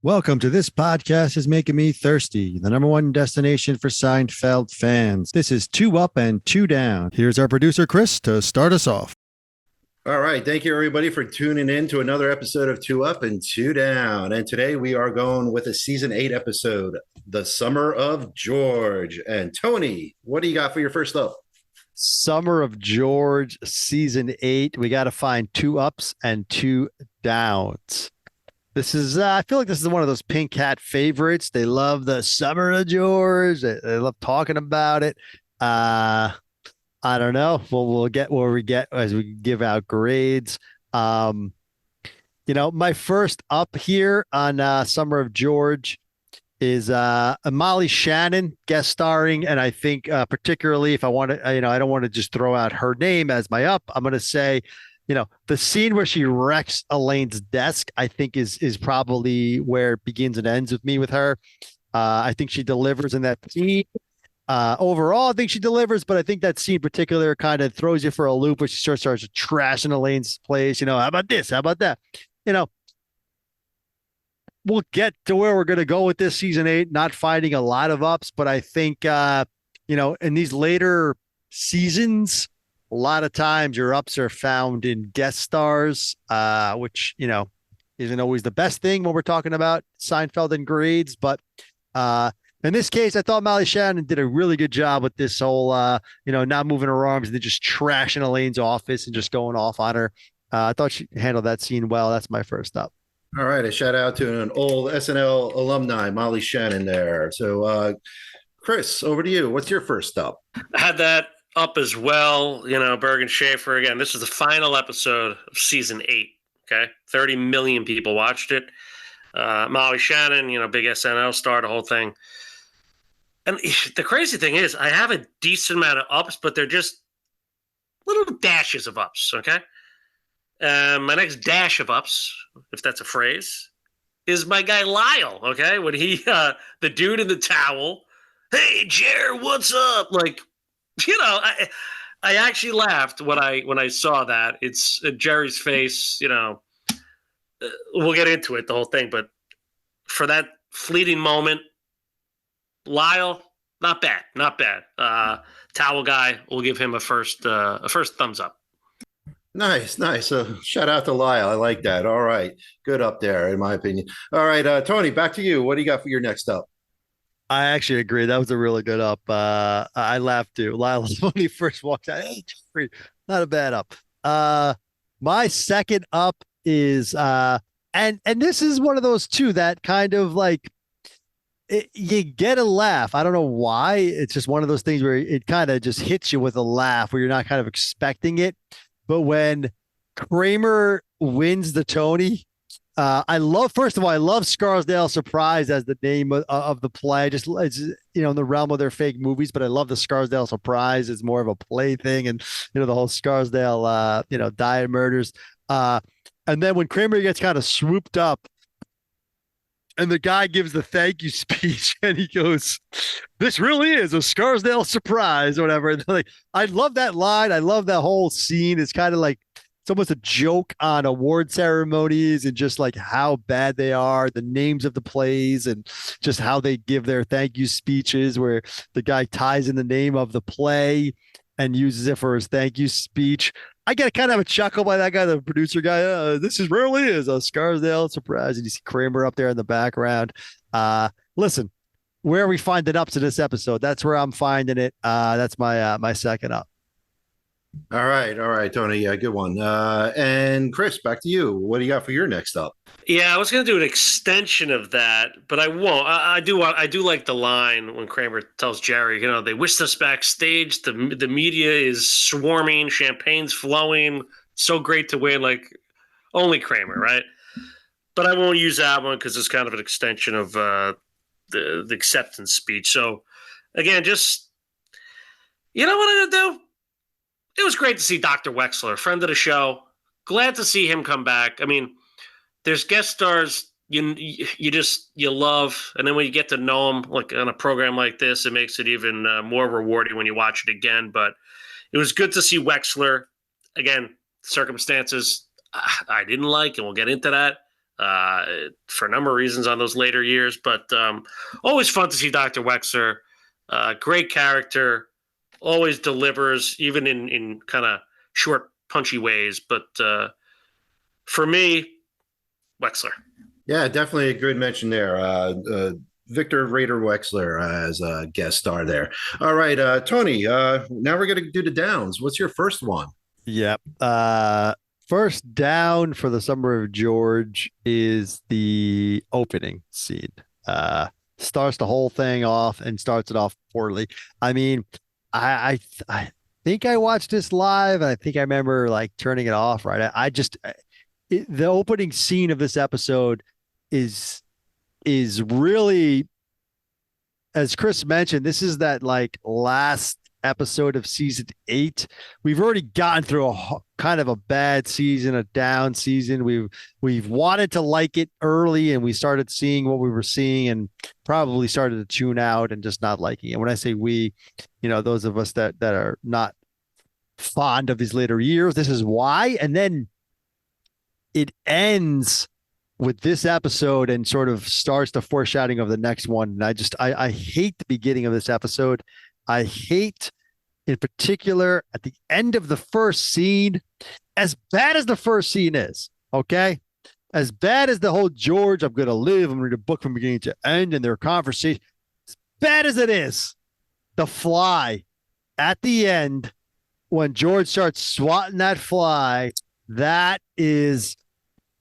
Welcome to This Podcast is Making Me Thirsty, the number one destination for Seinfeld fans. This is Two Up and Two Down. Here's our producer, Chris, to start us off. All right. Thank you, everybody, for tuning in to another episode of Two Up and Two Down. And today we are going with a season 8 episode, The Summer of George. And Tony, what do you got for your first up? Summer of George, season 8. We got to find two ups and two downs. This is, I feel like this is one of those Pink Hat favorites. They love the Summer of George. They love talking about it. I don't know. We'll get where we get as we give out grades. My first up here on Summer of George is Molly Shannon guest starring, and I think particularly if I want to, I don't want to just throw out her name as my up. I'm going to say, the scene where she wrecks Elaine's desk, I think is probably where it begins and ends with me with her. I think she delivers in that scene. Overall, I think she delivers, but I think that scene in particular kind of throws you for a loop where she starts trashing Elaine's place. How about this? How about that? We'll get to where we're going to go with this season 8, not finding a lot of ups, but I think, in these later seasons, a lot of times your ups are found in guest stars, which, isn't always the best thing when we're talking about Seinfeld and grades. But in this case, I thought Molly Shannon did a really good job with this whole, not moving her arms and then just trashing Elaine's office and just going off on her. I thought she handled that scene well. That's my first up. All right. A shout out to an old SNL alumni, Molly Shannon there. So, Chris, over to you. What's your first up? I had that up as well. Bergen Schaefer, again, this is the final episode of season 8. Okay. 30 million people watched it. Molly Shannon, big SNL star, the whole thing. And the crazy thing is I have a decent amount of ups, but they're just little dashes of ups. Okay. My next dash of ups, if that's a phrase, is my guy Lyle. Okay. When he, the dude in the towel, hey, Jer, what's up? Like, I actually laughed when I saw that. It's Jerry's face, we'll get into it, the whole thing. But for that fleeting moment, Lyle, not bad. Towel guy, we'll give him a first thumbs up. Nice. Shout out to Lyle. I like that. All right. Good up there, in my opinion. All right, Tony, back to you. What do you got for your next up? I actually agree. That was a really good up. I laughed too. Lyle, when he first walked out, hey, Jeffrey, not a bad up. My second up is and this is one of those two that kind of like you get a laugh. I don't know why. It's just one of those things where it kind of just hits you with a laugh where you're not kind of expecting it. But when Kramer wins the Tony, first of all, I love Scarsdale Surprise as the name of the play. Just it's, in the realm of their fake movies, but I love the Scarsdale Surprise. It's more of a play thing, and the whole Scarsdale, diet murders. And then when Kramer gets kind of swooped up, and the guy gives the thank you speech, and he goes, "This really is a Scarsdale surprise," or whatever. And like, I love that line. I love that whole scene. It's kind of like it's almost a joke on award ceremonies and just like how bad they are, the names of the plays, and just how they give their thank you speeches, where the guy ties in the name of the play and uses it for his thank you speech. I get kind of a chuckle by that guy, the producer guy. This is really is a Scarsdale surprise. And you see Kramer up there in the background. Listen, where we find it ups in this episode, that's where I'm finding it. That's my second up. All right, Tony. Yeah, good one. And Chris, back to you. What do you got for your next up? Yeah, I was going to do an extension of that, but I won't. I do like the line when Kramer tells Jerry, they whisked us backstage. The media is swarming, champagne's flowing. So great to win, like only Kramer, right? But I won't use that one because it's kind of an extension of the acceptance speech. So again, just what I'm going to do? It was great to see Dr. Wexler, friend of the show. Glad to see him come back. I mean, there's guest stars you love, and then when you get to know them, like on a program like this, it makes it even more rewarding when you watch it again. But it was good to see Wexler. Again, circumstances I didn't like, and we'll get into that. for a number of reasons on those later years. But always fun to see Dr. Wexler. Great character, always delivers, even in kind of short, punchy ways. But for me, Wexler. Yeah, definitely a good mention there. Victor Rader Wexler as a guest star there. All right, Tony, now we're going to do the downs. What's your first one? Yep. First down for the Summer of George is the opening scene. Starts the whole thing off and starts it off poorly. I mean, I think I watched this live, and I think I remember like turning it off. Right. The opening scene of this episode is really, as Chris mentioned, this is that like last episode of season 8. We've already gotten through kind of a bad season, a down season. We've wanted to like it early, and we started seeing what we were seeing, and probably started to tune out and just not liking it. When I say we, those of us that are not fond of these later years, this is why. And then it ends with this episode and sort of starts the foreshadowing of the next one. And I hate the beginning of this episode. I hate, in particular, at the end of the first scene, as bad as the first scene is, okay? As bad as the whole George, I'm going to live, I'm going to read a book from beginning to end, and their conversation, as bad as it is, the fly at the end, when George starts swatting that fly, that is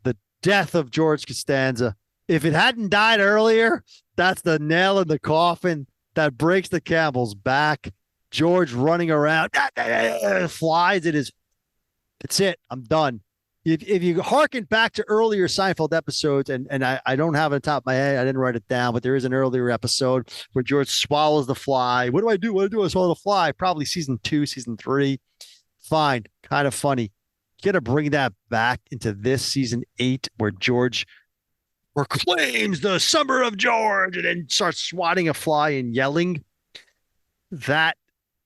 the death of George Costanza. If it hadn't died earlier, that's the nail in the coffin that breaks the camel's back. George running around, flies. It's it. I'm done. If you harken back to earlier Seinfeld episodes, and I don't have it on top of my head, I didn't write it down, but there is an earlier episode where George swallows the fly. What do I do? What do I do? I swallow the fly. Probably season 2, season 3. Fine. Kind of funny. You got to bring that back into this season 8 where George proclaims the Summer of George and then starts swatting a fly and yelling. That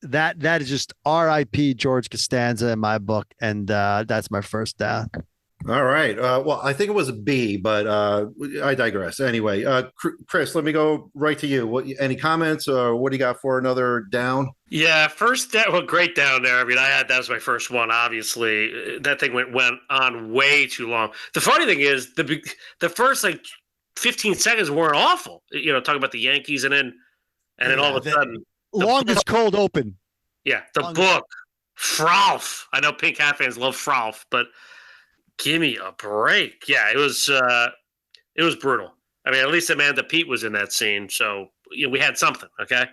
is just R.I.P. George Costanza in my book, and that's my first down. All right. Well, I think it was a B, but I digress. Anyway, Chris, let me go right to you. Any comments, or what do you got for another down? Yeah, first down. Well, great down there. I mean, that was my first one. Obviously, that thing went on way too long. The funny thing is, the first like 15 seconds weren't awful. Talking about the Yankees, and then all of a sudden, longest cold open. Yeah, the book, Frolf. I know Pink Hat fans love Frolf, but give me a break. Yeah, it was brutal. I mean, at least Amanda Peet was in that scene, so we had something. Okay.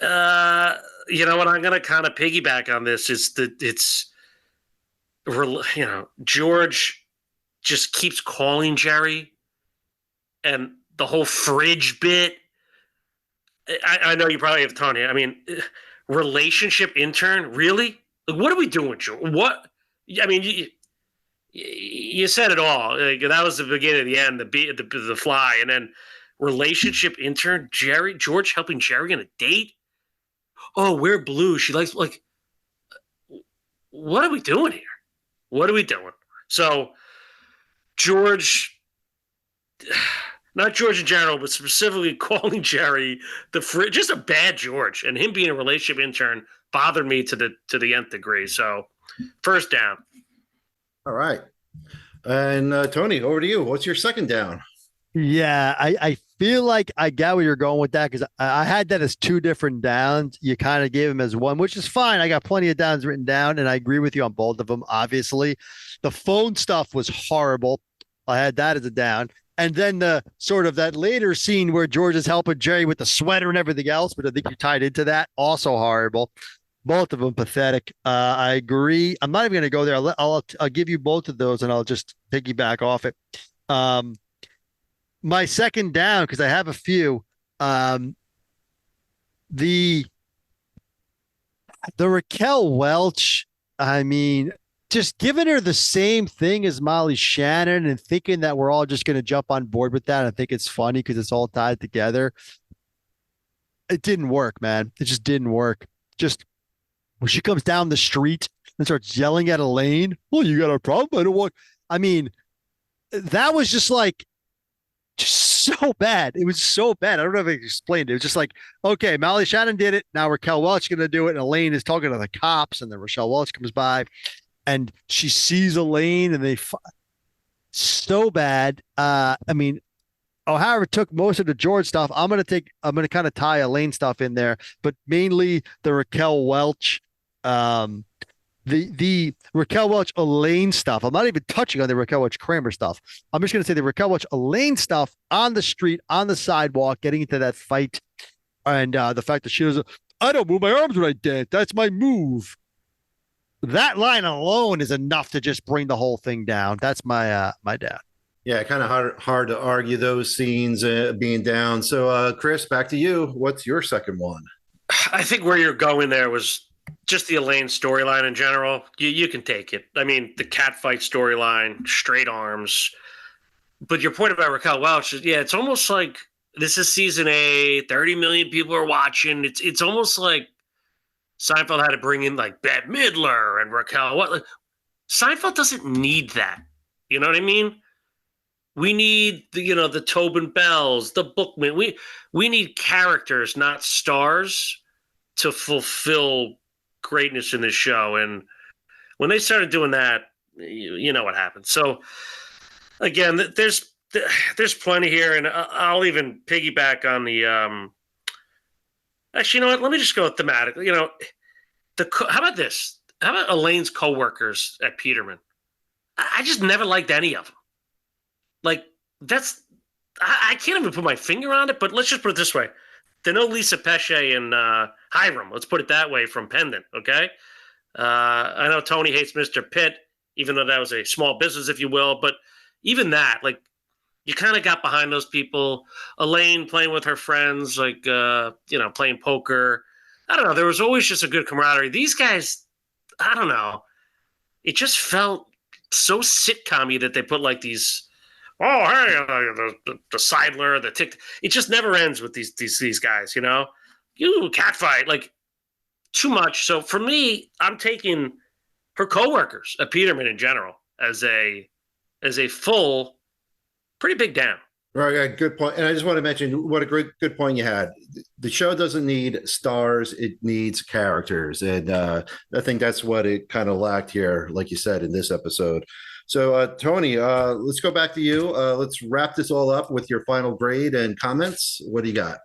What I'm going to kind of piggyback on this is that George just keeps calling Jerry, and the whole fridge bit. I know you probably have Tony. I mean, relationship intern, really? Like, what are we doing, George? What? I mean, you said it all. Like, that was the beginning, the end, the fly, and then relationship intern, George helping Jerry on a date. Oh, we're blue. She likes, like, what are we doing here? What are we doing? So George, not George in general, but specifically calling Jerry just a bad George, and him being a relationship intern bothered me to the nth degree. So first down. All right. And Tony, over to you. What's your second down? Yeah, I feel like I got where you're going with that, because I had that as 2 different downs. You kind of gave them as one, which is fine. I got plenty of downs written down, and I agree with you on both of them. Obviously, the phone stuff was horrible. I had that as a down. And then the sort of that later scene where George is helping Jerry with the sweater and everything else, but I think you tied into that, also horrible. Both of them pathetic. I agree. I'm not even going to go there. I'll give you both of those, and I'll just piggyback off it. My second down, because I have a few. The Raquel Welch. I mean, just giving her the same thing as Molly Shannon and thinking that we're all just going to jump on board with that. I think it's funny because it's all tied together. It didn't work, man. It just didn't work. Just when she comes down the street and starts yelling at Elaine, well, you got a problem? I don't want. I mean, that was just like just so bad. It was so bad. I don't know if I explained it. It was just like, okay, Molly Shannon did it. Now Raquel Welch going to do it. And Elaine is talking to the cops, and then Rochelle Welch comes by, and she sees Elaine, and so bad. I mean, O'Hara took most of the George stuff. I'm gonna kind of tie Elaine stuff in there, but mainly the Raquel Welch, um, the Raquel Welch Elaine stuff. I'm not even touching on the Raquel Welch Kramer stuff. I'm just gonna say the Raquel Welch Elaine stuff on the street, on the sidewalk, getting into that fight, and the fact that she was, I don't move my arms when I dance. That's my move. That line alone is enough to just bring the whole thing down. That's my dad. Yeah, kind of hard to argue those scenes being down. So, Chris, back to you. What's your second one? I think where you're going there was just the Elaine storyline in general. You can take it. I mean, the catfight storyline, straight arms. But your point about Raquel Welch, yeah, it's almost like this is season 8, 30 million people are watching. It's almost like Seinfeld had to bring in like Bette Midler and Raquel. Like, Seinfeld doesn't need that. You know what I mean? We need the Tobin Bells, the Bookman. We need characters, not stars, to fulfill greatness in this show. And when they started doing that, you know what happened. So again, there's plenty here, and I'll even piggyback on the. Actually, you know what? Let me just go thematic. How about this? How about Elaine's coworkers at Peterman? I just never liked any of them. Like, I can't even put my finger on it, but let's just put it this way. They're no Lisa Pesce and Hiram. Let's put it that way from Pendant, okay? I know Tony hates Mr. Pitt, even though that was a small business, if you will. But even that, like, you kind of got behind those people. Elaine playing with her friends, like, playing poker. I don't know. There was always just a good camaraderie. These guys, I don't know. It just felt so sitcom-y that they put, like, these – oh, hey, the Seidler, the tick. It just never ends with these guys, You catfight, like, too much. So for me, I'm taking her coworkers at Peterman in general as a full, pretty big down. Right, good point. And I just want to mention what a good point you had. The show doesn't need stars; it needs characters, and I think that's what it kind of lacked here, like you said in this episode. So, Tony, let's go back to you. Let's wrap this all up with your final grade and comments. What do you got?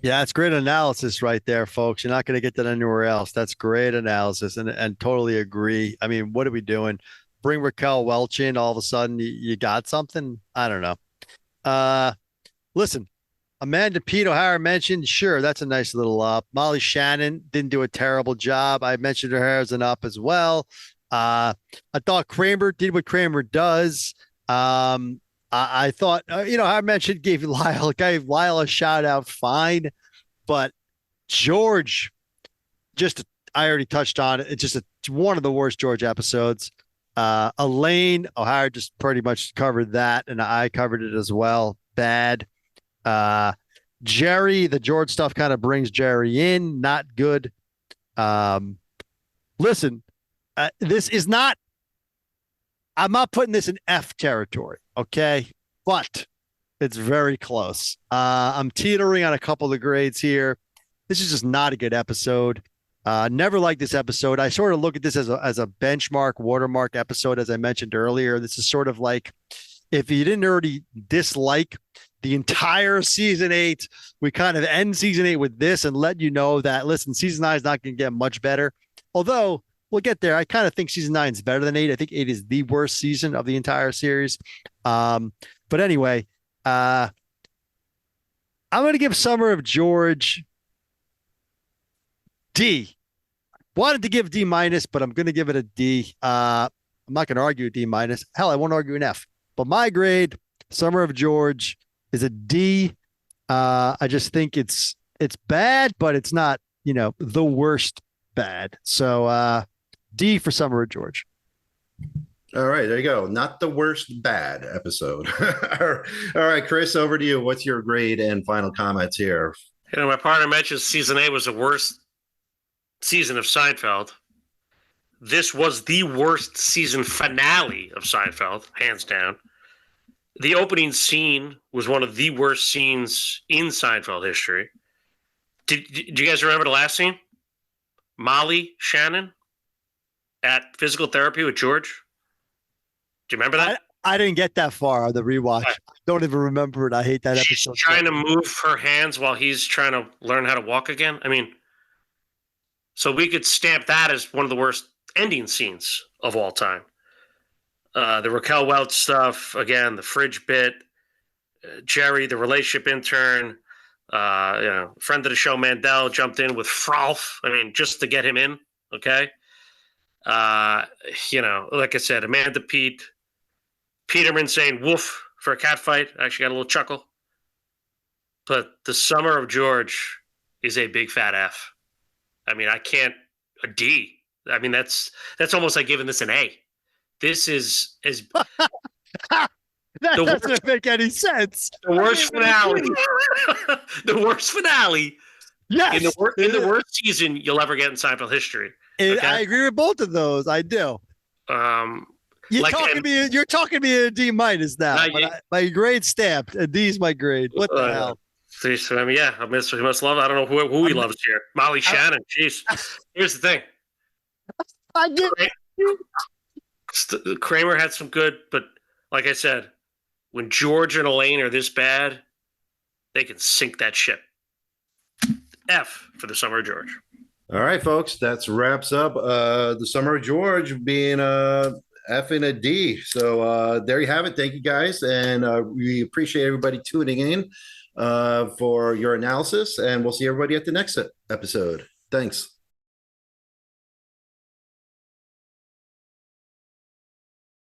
Yeah, it's great analysis right there, folks. You're not going to get that anywhere else. That's great analysis, and totally agree. I mean, what are we doing? Bring Raquel Welch in, all of a sudden you got something? I don't know. Listen, Amanda Pete O'Hara mentioned, sure, that's a nice little up. Molly Shannon didn't do a terrible job. I mentioned her as an up as well. I thought Kramer did what Kramer does. I thought, I mentioned gave Lyle a shout out, fine, but George, I already touched on it. It's just one of the worst George episodes. Elaine O'Hara just pretty much covered that, and I covered it as well. Bad. Jerry, the George stuff kind of brings Jerry in, not good. Listen, this is not. I'm not putting this in F territory, okay? But it's very close. I'm teetering on a couple of the grades here. This is just not a good episode. Never liked this episode. I sort of look at this as a benchmark, watermark episode, as I mentioned earlier. This is sort of like if you didn't already dislike the entire season 8, we kind of end season 8 with this and let you know that, listen, season 9 is not going to get much better. Although we'll get there. I kind of think season 9 is better than 8. I think 8 is the worst season of the entire series. But anyway, I'm going to give Summer of George D. Wanted to give D minus, but I'm going to give it a D. I'm not going to argue a D minus. Hell, I won't argue an F. But my grade, Summer of George, is a D. I just think it's bad, but it's not, the worst bad. So D for Summer of George. All right, there you go. Not the worst bad episode. All right, Chris, over to you. What's your grade and final comments here? My partner mentioned season 8 was the worst season of Seinfeld. This was the worst season finale of Seinfeld, hands down. The opening scene was one of the worst scenes in Seinfeld history. Did you guys remember the last scene? Molly Shannon at physical therapy with George. Do you remember that? I didn't get that far on the rewatch. Right. I don't even remember it. I hate that She's episode. trying to move her hands while he's trying to learn how to walk again. I mean, so we could stamp that as one of the worst ending scenes of all time. The Raquel Welch stuff, again, the fridge bit, Jerry, the relationship intern, friend of the show, Mandel, jumped in with Frolf. I mean, just to get him in, okay? Like I said, Amanda Pete, Peterman saying woof for a cat fight. I actually got a little chuckle. But the summer of George is a big fat F. I mean, I can't, a D. I mean, that's almost like giving this an A. This is as That doesn't make any sense. the worst finale. The worst finale. Yes. In the worst season you'll ever get in Seinfeld history. Okay? I agree with both of those. I do. You're talking me a D minus now. My grade stamped. A D is my grade. What the hell? I mean, yeah, he must love. I don't know who he loves here. Molly Shannon. Jeez. Here's the thing. I did. Kramer had some good, but like I said, when George and Elaine are this bad, they can sink that ship. F for the summer of George. All right, folks, that wraps up the summer of George being a F and a D. So there you have it. Thank you, guys, and we appreciate everybody tuning in for your analysis, and we'll see everybody at the next episode. Thanks.